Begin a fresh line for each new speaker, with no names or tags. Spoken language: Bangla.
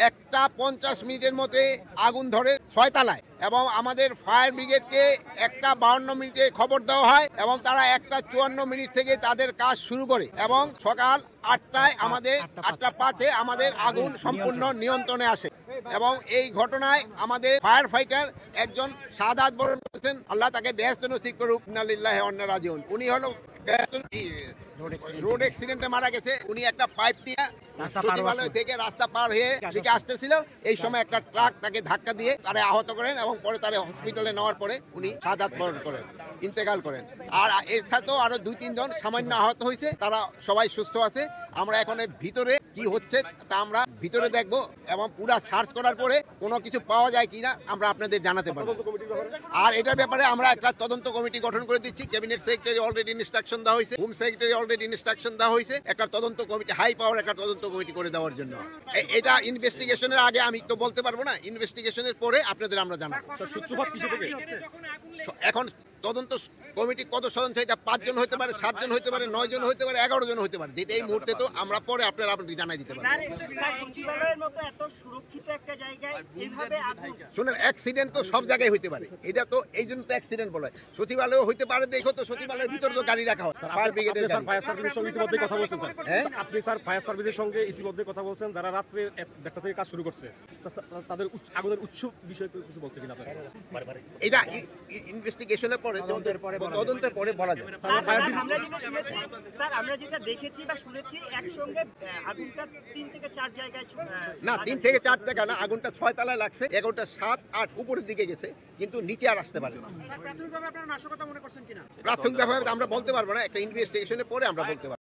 একটা 50 মিনিটের মধ্যে আগুন ধরে 6 তলায় এবং আমাদের ফায়ার ব্রিগেডকে একটা 52 মিনিটে খবর দেওয়া হয় এবং তারা একটা 54 মিনিট থেকে তাদের কাজ শুরু করে এবং সকাল 8টায় আমাদের 8:05 আমাদের আগুন সম্পূর্ণ নিয়ন্ত্রণে আসে এবং এই ঘটনায় আমাদের ফায়ার ফাইটার একজন শাহাদাত বরণ করেছেন। আল্লাহ তাকে বেহেশত নসিব করুক। ইন্না লিল্লাহি ওয়া ইন্না রাজিউন। উনি হলো রোড অ্যাক্সিডেন্টে মারা গেছে। উনি একটা পাইপ নিয়ে সচিবালয় থেকে রাস্তা পার হয়ে দিকে আসতেছিল, এই সময় একটা ট্রাক তাকে ধাক্কা দিয়ে তারে আহত করেন এবং পরে তারে হসপিটালে নেওয়ার পরে উনি শাহাদাত বরণ করেন, ইন্তেকাল করেন। আর এর সাথেও আরো 2-3 জন সামান্য আহত হয়েছে, তারা সবাই সুস্থ আছে। আমরা এখন ভিতরে কি হচ্ছে তা আমরা ভিতরে দেখব এবং পুরো সার্চ করার পরে কোনো কিছু পাওয়া যায় কিনা আমরা আপনাদের জানাতে পারবো। আর এটার ব্যাপারে আমরা একটা তদন্ত কমিটি গঠন করে দিচ্ছি। ক্যাবিনেট সেক্রেটারি অলরেডি ইনস্ট্রাকশন দেওয়া হয়েছে, হোম সেক্রেটারি অলরেডি ইনস্ট্রাকশন দেওয়া হয়েছে একটা তদন্ত কমিটি, হাই পাওয়ার একটা তদন্ত কমিটি করে দেওয়ার জন্য। এটা ইনভেস্টিগেশনের আগে আমি তো বলতে পারবো না, ইনভেস্টিগেশনের পরে আপনাদের আমরা জানাবো। এখন তদন্ত কমিটি কত সদস্য, এটা 5 জন হতে পারে, 7 জন হতে পারে, 9 জন হতে পারে, 11 জন হতে পারে। এই মুহূর্তে তো আমরা পরে আপনারা জানাই দিতে পারবো। শুনেন, অ্যাক্সিডেন্ট তো সব জায়গায় হইতে পারে, এটা তো এই জন্য তো অ্যাক্সিডেন্ট বলা হয়। সচিবালয় হইতে পারে, দেখো তো সচিবালয়ের ভিতরে তো গাড়ি রাখা হয় ফায়ার ব্রিগেডের গাড়ি।
ফায়ার সার্ভিসের সঙ্গে ইতিমধ্যে কথা বলছেন স্যার। হ্যাঁ, আপনি স্যার ফায়ার সার্ভিসের সঙ্গে ইতিমধ্যে কথা বলছেন, যারা রাত্রে 1টা থেকে কাজ শুরু করছে, তাদের আগুনের উৎস বিষয়ে কিছু বলছে কিনা আপনারা?
এটা ইনভেস্টিগেশনের পরে, তদন্তের পরে বলা যায়।
স্যার, আমরা যেটা দেখেছি বা শুনেছি একসঙ্গে আগুনটা 3 থেকে 4 জায়গায়
না, 3 থেকে 4 জায়গা না, আগুনটা 6 তলায় লাগছে, 11টা 7, 8 উপরের দিকে গেছে, কিন্তু নিচে আর আসতে পারে না।
প্রাথমিকভাবে আপনারা নাশকতা মনে করছেন কিনা?
প্রাথমিকভাবে আমরা বলতে পারবো না, একটা ইনভেস্টিগেশনের পরে আমরা বলতে পারবো।